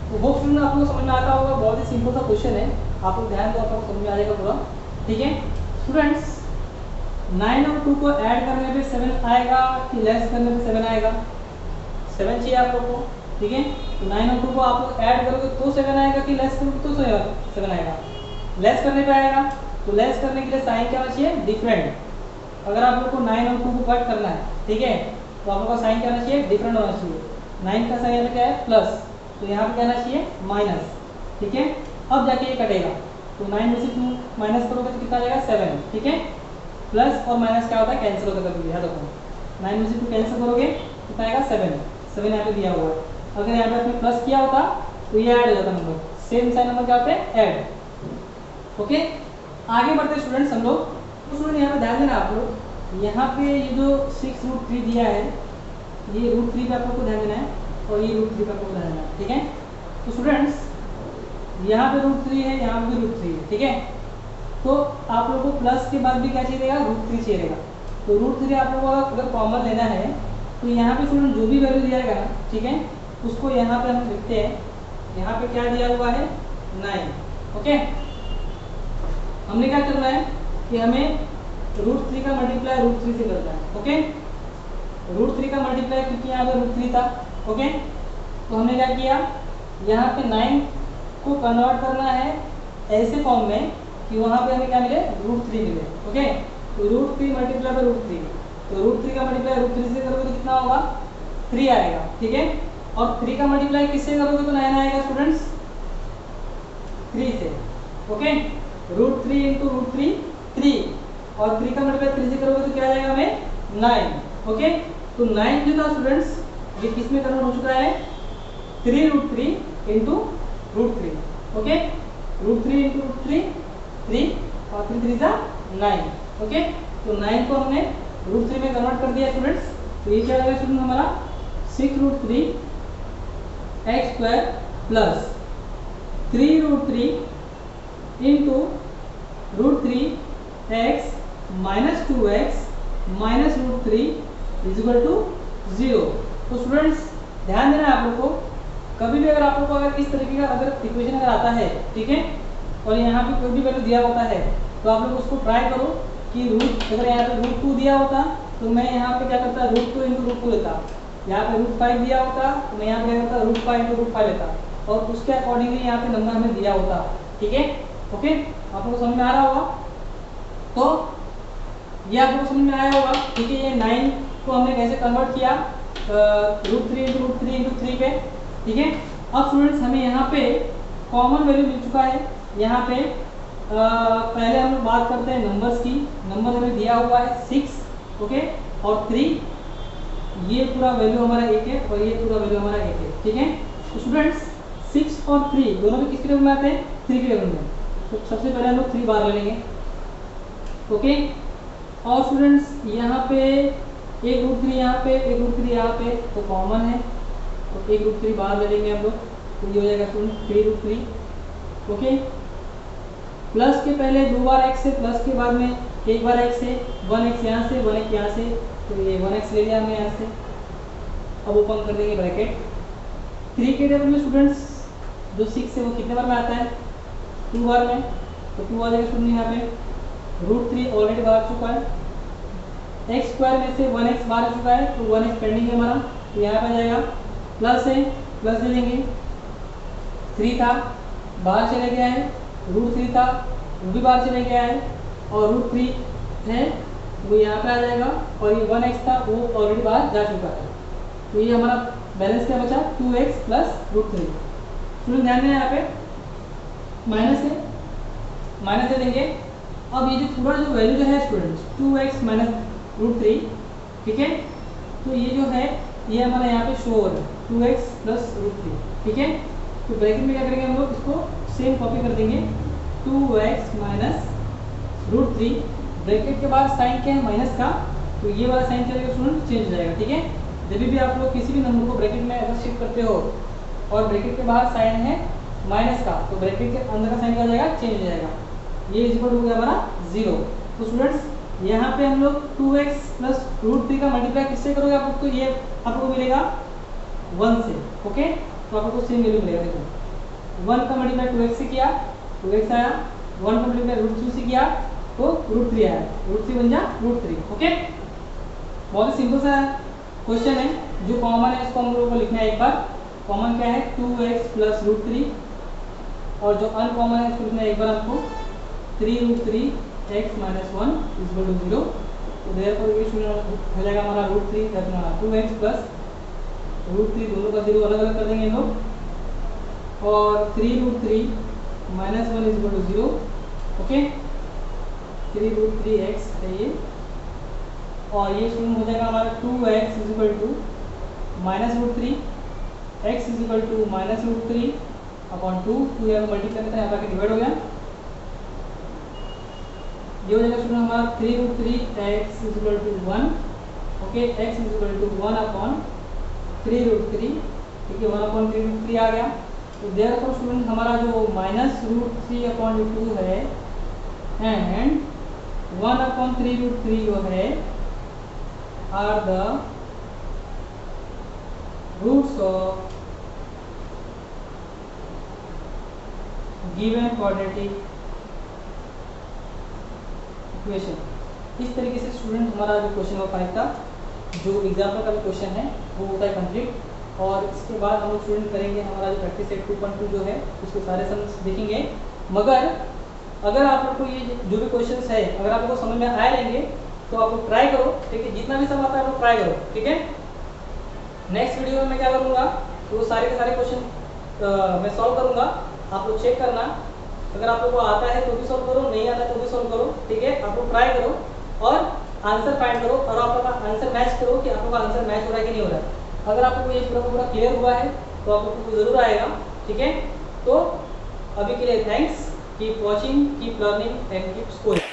तो होप स्टूडेंट आप लोग समझ में आता होगा, बहुत ही सिंपल सा क्वेश्चन है, आप लोग ध्यान दो आप लोग समझ में आ जाएगा पूरा। ठीक है स्टूडेंट्स, 9 और 2 को ऐड करने पे 7 आएगा कि लेस करने पे 7 आएगा, 7 चाहिए आप लोग को। ठीक है। तो 9 और 2 को आप लोग ऐड करोगे तो 7 आएगा कि लेस करोगे तो 7 आएगा? लेस करने पे आएगा। तो लेस करने के लिए साइन क्या होना चाहिए? डिफरेंट। अगर आप लोग को 9 और 2 को कट करना है, ठीक है, तो आप लोग का साइन क्या होना चाहिए? डिफरेंट होना चाहिए। 9 का साइन यहाँ पे क्या है? प्लस, तो यहाँ पे क्या होना चाहिए? माइनस, ठीक है। अब जाके ये कटेगा, तो 9 में से 2 माइनस करोगे तो कितना आ जाएगा? 7, ठीक है। प्लस और माइनस क्या होता है? कैंसिल होता है कभी, याद रखो। 9 में से 2 कैंसिल करोगे कितना आएगा? 7 यहाँ पे दिया हुआ है। अगर यहाँ पे आपने प्लस किया होता तो ये ऐड हो जाता नंबर, सेम साइन नंबर क्या होते हैं? ऐड। ओके, आगे बढ़ते स्टूडेंट्स हम लोग। तो स्टूडेंट यहाँ पे ध्यान देना आप लोग, यहाँ पे ये जो 6√3 दिया है, ये √3 पे आप लोग को ध्यान देना है और ये √3 पे आप लोग को ध्यान देना है, ठीक है। तो स्टूडेंट्स यहाँ पे √3 है, यहाँ पे भी √3 है, ठीक है। तो आप लोगों को प्लस के बाद भी क्या चाहिए रहेगा? √3 चाहिए रहेगा। तो √3 आप लोगों को अगर कॉमन लेना है तो यहाँ पे स्टूडेंट जो भी वैल्यू दिया जाएगा ना, ठीक है, उसको यहाँ पे हम लिखते हैं। यहाँ पे क्या दिया हुआ है? 9, ओके। हमने क्या करना है कि हमें √3 का मल्टीप्लाई √3 से करना है, ओके। √3 का मल्टीप्लाई, क्योंकि यहाँ पे √3 था, ओके। तो हमने क्या किया, यहाँ पे 9 को कन्वर्ट करना है ऐसे फॉर्म में कि वहाँ पे हमें क्या मिले? √3 मिले, ओके। तो √3 मल्टीप्लाई बाय √3, तो √3 का मल्टीप्लाई √3 से करोगे तो कितना होगा? 3 आएगा, ठीक है। और 3 का मल्टीप्लाई किससे करोगे तो 9 आएगा स्टूडेंट्स? 3 से, ओके। √3 इंटू √3 3, और 3 का मल्टीप्लाई 3 से करोगे तो क्या आएगा हमें? 9, ओके। तो 9 जो था स्टूडेंट्स, ये किस में कन्वर्ट हो चुका है? 3√3 इंटू √3, ओके। √3 इंटू √3 3, और 3 3 9, ओके। तो 9 को हमने √3 में कन्वर्ट कर दिया स्टूडेंट्स। तो ये क्या आएगा स्टूडेंट हमारा? 6√3 x square plus 3√3 into √3 x minus 2x minus √3 is equal to 0। तो स्टूडेंट्स ध्यान देना आप लोग को, कभी भी अगर आप लोग को अगर इस तरीके का अगर इक्वेशन अगर आता है, ठीक है, और यहाँ पे कोई भी वैल्यू दिया होता है, तो आप लोग उसको ट्राई करो कि अगर यहाँ पे √2 दिया होता तो मैं यहाँ पे क्या करता? √2 इंटू √2 लेता। यहाँ पे √5 दिया होता तो मैं यहाँ पे क्या करता? √5 इंटू √5 लेता, और उसके अकॉर्डिंगली यहाँ पे नंबर हमें दिया होता, ठीक है, ओके। आप लोग को समझ में आ रहा होगा? तो ये आप लोग को समझ में आया होगा, ठीक है। ये 9 को हमने कैसे कन्वर्ट किया? √3 इंटू √3 इंटू 3 पे, ठीक है। अब स्टूडेंट्स हमें यहाँ पे कॉमन वैल्यू मिल चुका है। यहाँ पे पहले हम लोग बात करते हैं नंबर्स की। नंबर हमें दिया हुआ है 6, ओके, और 3। ये पूरा वैल्यू हमारा 1 है और ये पूरा वैल्यू हमारा 1 है, ठीक है। तो स्टूडेंट्स 6 और 3 दोनों भी किसके लेवल में आते हैं? 3 के लेवल में। तो सबसे पहले हम लोग 3 बार ले लेंगे, ओके। और स्टूडेंट्स यहाँ पे एक √3 यहाँ पे, एक √3 यहाँ पे, तो कॉमन है, तो एक √3 बाहर ले लेंगे हम लोग, तो ये हो जाएगा स्टूडेंट 3√3, ओके। प्लस के पहले 2 बार x से, प्लस के बाद में 1 बार x से, 1x यहाँ से 1x यहाँ से, तो ये 1x ले लिया हमने यहाँ से। अब ओपन कर देंगे ब्रैकेट। 3 के टेबल में स्टूडेंट्स जो 6 है वो कितने बार में आता है? 2 बार में, तो 2 आ जाएगा स्टूडेंट यहाँ पे। √3 ऑलरेडी बाहर चुका है, एक्स स्क्वायर में से 1x बाहर चुका है, तो 1x पेंडिंग है हमारा, तो यहाँ पे आ जाएगा। प्लस है, प्लस ले लेंगे, 3 था बाहर चले गया है, √3 था वो भी बाहर चले गया है, और √3 है वो यहाँ पे आ जाएगा, और ये 1x था वो ऑलरेडी बाहर जा चुका है। तो ये हमारा बैलेंस क्या बचा? 2x plus √3। स्टूडेंट ध्यान दें यहाँ पे माइनस है, माइनस दे देंगे। अब ये जो पूरा जो वैल्यू जो है स्टूडेंट्स 2x माइनस √3, ठीक है, तो ये जो है ये हमारा यहाँ पे शो हो रहा है 2x प्लस √3, ठीक है। तो ब्रैकेट में क्या करेंगे हम लोग? इसको सेम कॉपी कर देंगे, 2x माइनस √3, ब्रैकेट के बाद साइन क्या है? माइनस का, तो ये वाला साइन क्या स्टूडेंट? चेंज हो जाएगा, ठीक है। जब भी आप लोग किसी भी नंबर को ब्रैकेट में अगर शिफ्ट करते हो और ब्रैकेट के बाहर साइन है माइनस का, तो ब्रैकेट के अंदर का साइन क्या हो जाएगा? चेंज हो जाएगा। ये इक्वल हो गया हमारा 0। तो स्टूडेंट्स यहाँ पे हम लोग 2x प्लस √3 का मल्टीप्लाई किससे करोगे आप लोग? तो ये आपको मिलेगा 1 से, ओके। तो आपको सेम वैल्यू मिलेगा, देखो 1 का मल्टीप्लाई 2x से किया 2x आया, 1 का मल्टीप्लाई √2 से किया तो √3 आया, √3 बन जा √3, ओके। बहुत ही सिंपल सा क्वेश्चन है जो कॉमन है, इसको हम लोगों को लिखना है एक बार। कॉमन क्या है 2x प्लस रूट 3, और जो अनकॉमन है उसमें एक बार हमको 3√3x माइनस 1 इक्वल टू 0। तो देयरफॉर ये स्टूडेंट हो जाएगा हमारा √3 दैट मीन्स 2x प्लस √3, दोनों का 0 अलग अलग कर देंगे हम लोग, और 3√3 minus 1 equal to 0। Okay, 3√3x है ये, और ये स्टूडेंट हो जाएगा हमारा 2x equal to minus √3, x equal to minus √3 upon 2, यहाँ मल्टीप्लाई करते हैं, यहाँ पे डिवाइड हो गया। ये हो जाएगा स्टूडेंट हमारा 3√3x equal to 1। Okay, x equal to 1 upon 3√3, ठीक है, 1 अपॉन 3√3 आ गया। तो देयरफॉर स्टूडेंट हमारा जो माइनस √3 अपॉन 2 है एंड 1 अपॉन 3√3 जो है are the roots of given quadratic equation. इस तरीके से स्टूडेंट हमारा जो क्वेश्चन नंबर 5 का जो एग्जाम्पल का भी क्वेश्चन है वो होता है कंप्लीट। और इसके बाद हम लोग स्टूडेंट करेंगे हमारा जो प्रैक्टिस सेट 2.2 जो है उसके सारे सम्स देखेंगे। मगर अगर आप लोग को ये जो भी क्वेश्चंस है अगर आप लोग को समझ में आए रहेंगे तो आप लोग ट्राई करो, ठीक है, जितना भी सम आता है आप लोग ट्राई करो, ठीक है। नेक्स्ट वीडियो में मैं क्या करूँगा, तो सारे के सारे क्वेश्चन मैं सॉल्व करूँगा, आप लोग चेक करना। अगर आप लोग को आता है तो भी सॉल्व करो, नहीं आता है तो भी सॉल्व करो, ठीक है। आप लोग ट्राई करो और आंसर फाइंड करो, और आप लोग का आंसर मैच करो कि आप लोग का आंसर मैच हो रहा है कि नहीं हो रहा है। अगर आप लोग को ये पूरा क्लियर हुआ है तो आप लोग को जरूर आएगा, ठीक है। तो अभी के लिए thanks, keep watching, keep learning and keep scoring.